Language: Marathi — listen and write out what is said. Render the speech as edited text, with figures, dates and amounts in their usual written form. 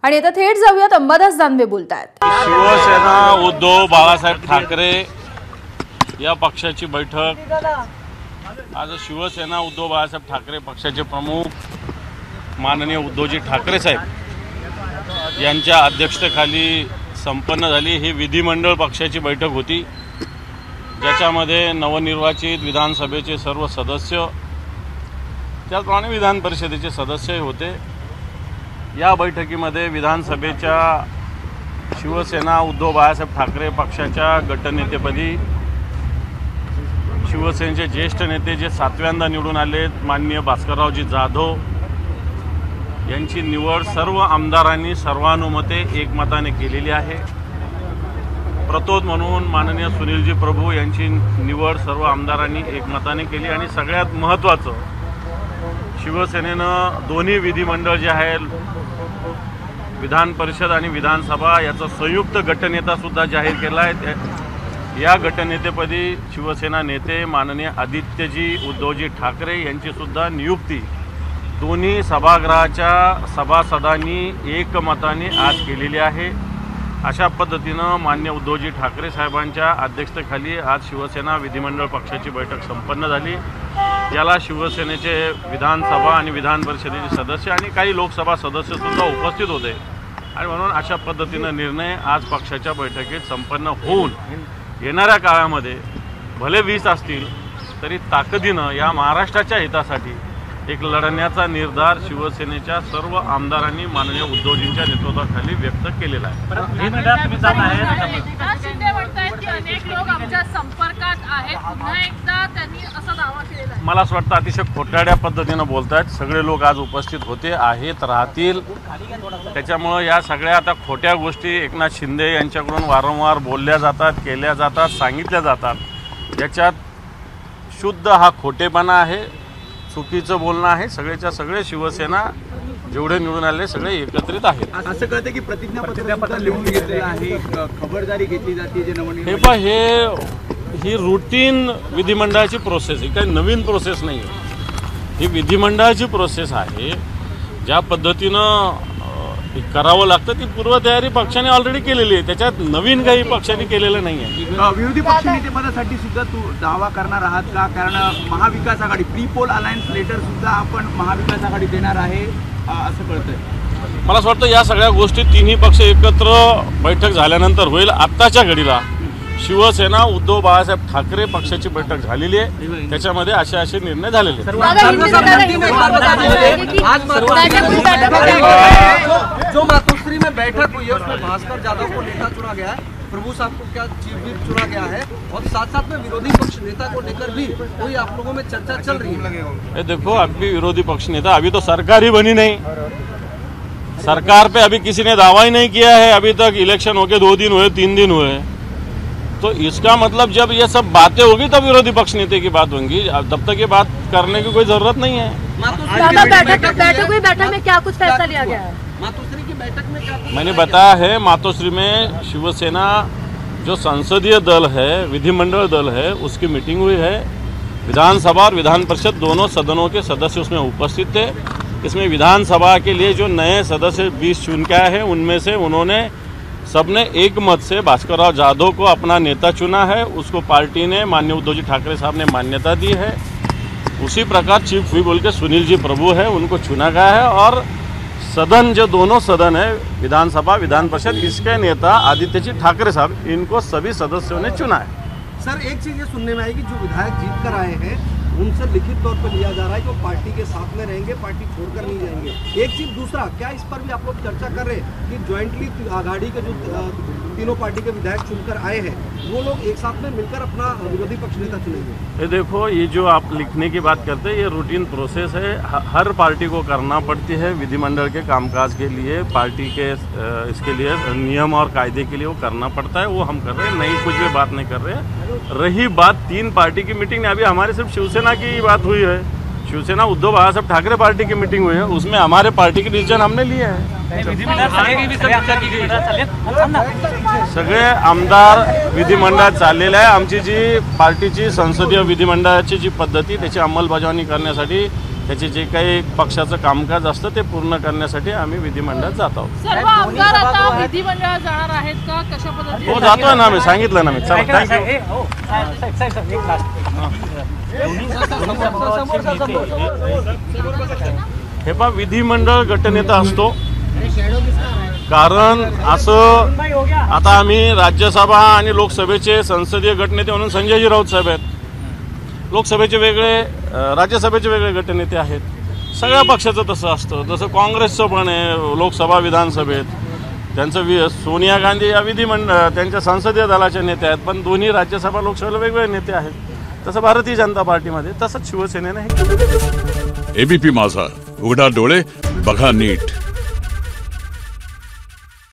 आणि आता थेट जाऊयात अंबादास दानवे बोलतायत। शिवसेना उद्धव बाळासाहेब ठाकरे या पक्षाची बैठक आज शिवसेना उद्धव बाळासाहेब ठाकरे पक्षाचे प्रमुख माननीय उद्धवजी ठाकरे साहेब यांच्या अध्यक्षतेखाली संपन्न झाली। ही विधिमंडळ पक्षाची बैठक होती, ज्याच्यामध्ये नवनिर्वाचित विधानसभेचे सर्व सदस्य, त्याचप्रमाणे विधान परिषदेचे सदस्य होते। या बैठकीमध्ये विधानसभेच्या शिवसेना उद्धव बाळासाहेब ठाकरे पक्षाच्या गटनेतेपदी शिवसेनेचे ज्येष्ठ नेते जे 7व्यांदा निवडून आलेत माननीय भास्कररावजी जाधव यांची निवड सर्व आमदारांनी सर्वानुमते एकमताने केलेली आहे। प्रतोद म्हणून माननीय सुनीलजी प्रभू यांची निवड सर्व आमदारांनी एकमताने केली। आणि सगळ्यात महत्त्वाचं, शिवसेनेनं दोन्ही विधिमंडळ जे आहे विधान परिषद आणि विधानसभा याचा संयुक्त गटनेता सुद्धा जाहीर केला आहे। या गटनेतेपदी शिवसेना नेते माननीय आदित्यजी उद्धवजी ठाकरे यांची सुद्धा नियुक्ती दोन्ही सभागृहाच्या सभासदांनी एकमताने आज केलेली आहे। अशा पद्धतीनं मान्य उद्धवजी ठाकरे साहेबांच्या अध्यक्षतेखाली आज शिवसेना विधिमंडळ पक्षाची बैठक संपन्न झाली। याला शिवसेनेचे विधानसभा आणि विधान परिषदेचे सदस्य आणि काही लोकसभा सदस्य सुद्धा उपस्थित होते आणि म्हणून अशा पद्धतीनं निर्णय आज पक्षाच्या बैठकीत संपन्न होऊन येणाऱ्या काळामध्ये भले 20 असतील तरी ताकदीनं या महाराष्ट्राच्या हितासाठी एक लढण्याचा निर्धार शिवसेनेच्या सर्व आमदारांनी माननीय उद्धवजींच्या नेतृत्वाखाली व्यक्त केलेला आहे। मला असं वाटतं अतिशय खोटारड्या पद्धतीनं बोलतायत। सगळे लोक आज उपस्थित होते, आहेत, राहतील। त्याच्यामुळं या सगळ्या आता खोट्या गोष्टी एकनाथ शिंदे यांच्याकडून वारंवार बोलल्या जातात, केल्या जातात, सांगितल्या जातात। याच्यात शुद्ध हा खोटेपणा आहे, चुकीचं बोलणं आहे। सगळेच्या सगळे शिवसेना जेवढे निवडून आले सगळे एकत्रित आहेत। असं कळतं की प्रतिज्ञापत्र लिहून घेतलेलं आहे, खबरदारी घेतली जाते जे नवनिर्वाचित ही रूटीन विधिमंडळाची प्रोसेस आहे, काही नवीन प्रोसेस नाही आहे। ही विधिमंडळाची प्रोसेस आहे, ज्या पद्धतीनं करावं लागतं ती पूर्वतयारी पक्षाने ऑलरेडी केलेली आहे, त्याच्यात नवीन काही पक्षाने केलेलं नाही आहे। विरोधी पक्षनेतेपदासाठी सुद्धा तू दावा करणार आहात का? कारण महाविकास आघाडी प्री पोल अलायन्स लेटर सुद्धा आपण महाविकास आघाडी देणार आहे असं कळतंय। मला असं वाटतं या सगळ्या गोष्टी तिन्ही पक्ष एकत्र बैठक झाल्यानंतर होईल। आत्ताच्या घडीला शिवसेना उद्धव बाळासाहेब ठाकरे पक्षाची बैठक झालेली आहे, त्याच्यामध्ये असे निर्णय झालेले आहेत। जो मातोश्री में बैठक हुई है उसमें भास्कर जाधव को नेता चुना गया है, प्रभु साहब को क्या चीफ व्हिप चुना गया है और साथ साथ में विरोधी पक्ष नेता को लेकर भी कोई आप लोगों में चर्चा चल रही है। देखो, अभी विरोधी पक्ष नेता, अभी तो सरकार ही बनी नहीं, सरकार पे अभी किसी ने दावा ही नहीं किया है। अभी तक इलेक्शन होके 2 दिन हुए, 3 दिन हुए, तो इसका मतलब जब ये सब बातें होगी तब विरोधी पक्ष नेता की बात होंगी, तब तक ये बात करने की कोई जरूरत नहीं है। बैठक में क्या कुछ फैसला लिया गया है? मातोश्री की बैठक में क्या मैंने बताया है, मातोश्री में शिवसेना जो संसदीय दल है, विधिमंडल दल है, उसकी मीटिंग हुई है। विधानसभा और विधान परिषद दोनों सदनों के सदस्य उसमें उपस्थित थे। इसमें विधानसभा के लिए जो नए सदस्य 20 चुन के आए हैं, उनमें से उन्होंने सबने एक मत से भास्करराव जाधव को अपना नेता चुना है। उसको पार्टी ने माननीय उद्धवजी ठाकरे साहब ने मान्यता दी है। उसी प्रकार चीफ व्हिप बोल के सुनील जी प्रभु है, उनको चुना गया है। और सदन, जो दोनों सदन है, विधानसभा विधान परिषद, इसके नेता आदित्य जी ठाकरे साहब, इनको सभी सदस्यों ने चुना है। सर, एक चीज ये सुनने में आई कि जो विधायक जीत कर आए हैं उनसे लिखित तौर पर लिया जा रहा है कि वो पार्टी के साथ में रहेंगे, पार्टी छोड़कर नहीं जाएंगे। एक चीज, दूसरा, क्या इस पर भी आप लोग चर्चा कर रहे हैं कि ज्वाइंटली आघाड़ी के जो तीनों पार्टी के विधायक चुनकर आए हैं वो लोग एक साथ में मिलकर अपना विरोधी पक्ष नेता चुनेंगे? ये देखो, ये जो आप लिखने की बात करते हैं, ये रूटीन प्रोसेस है, हर पार्टी को करना पड़ती है। विधिमंडल के कामकाज के लिए पार्टी के इसके लिए नियम और कायदे के लिए वो करना पड़ता है, वो हम कर रहे हैं, नई कुछ भी बात नहीं कर रहे हैं। रही बात 3 पार्टी की मीटिंग, अभी हमारे सिर्फ शिवसेना की बात हुई है, शिवसेना उद्धव बाळासाहेब ठाकरे पार्टी की मीटिंग हुई है, उसमें हमारे पार्टी के डिसीजन हमने लिए हैं। सगळे आमदार विधिमंडळात चाललेले आहे। आमची जी पार्टीची संसदीय विधिमंडळाची जी पद्धती त्याची अंमलबजावणी करण्यासाठी त्याचे जे काही पक्षाचं कामकाज असतं ते पूर्ण करण्यासाठी आम्ही विधिमंडळात जात आहोत. सर्व आमदार आता विधिमंडळात जाणार आहेत का, कशा पद्धतीने? हो, जातोय ना, आम्ही सांगितलं ना. मी चला, हे पहा, विधिमंडळ गटनेता असतो. कारण असं आता आम्ही राज्यसभा आणि लोकसभेचे संसदीय गटनेते म्हणून संजयजी राऊत साहेब आहेत, लोकसभेचे वेगळे, राज्यसभेचे वेगळे गटनेते आहेत. सगळ्या पक्षाचं तसं असतं. जसं काँग्रेसचं पण आहे लोकसभा विधानसभेत, त्यांचं सोनिया गांधी या त्यांच्या संसदीय दलाच्या नेते आहेत, पण दोन्ही राज्यसभा लोकसभेला वेगवेगळे नेते आहेत. तसं भारतीय जनता पार्टीमध्ये, तसंच शिवसेनेने हे. एबीपी माझा, उघडा डोळे बघा नीट.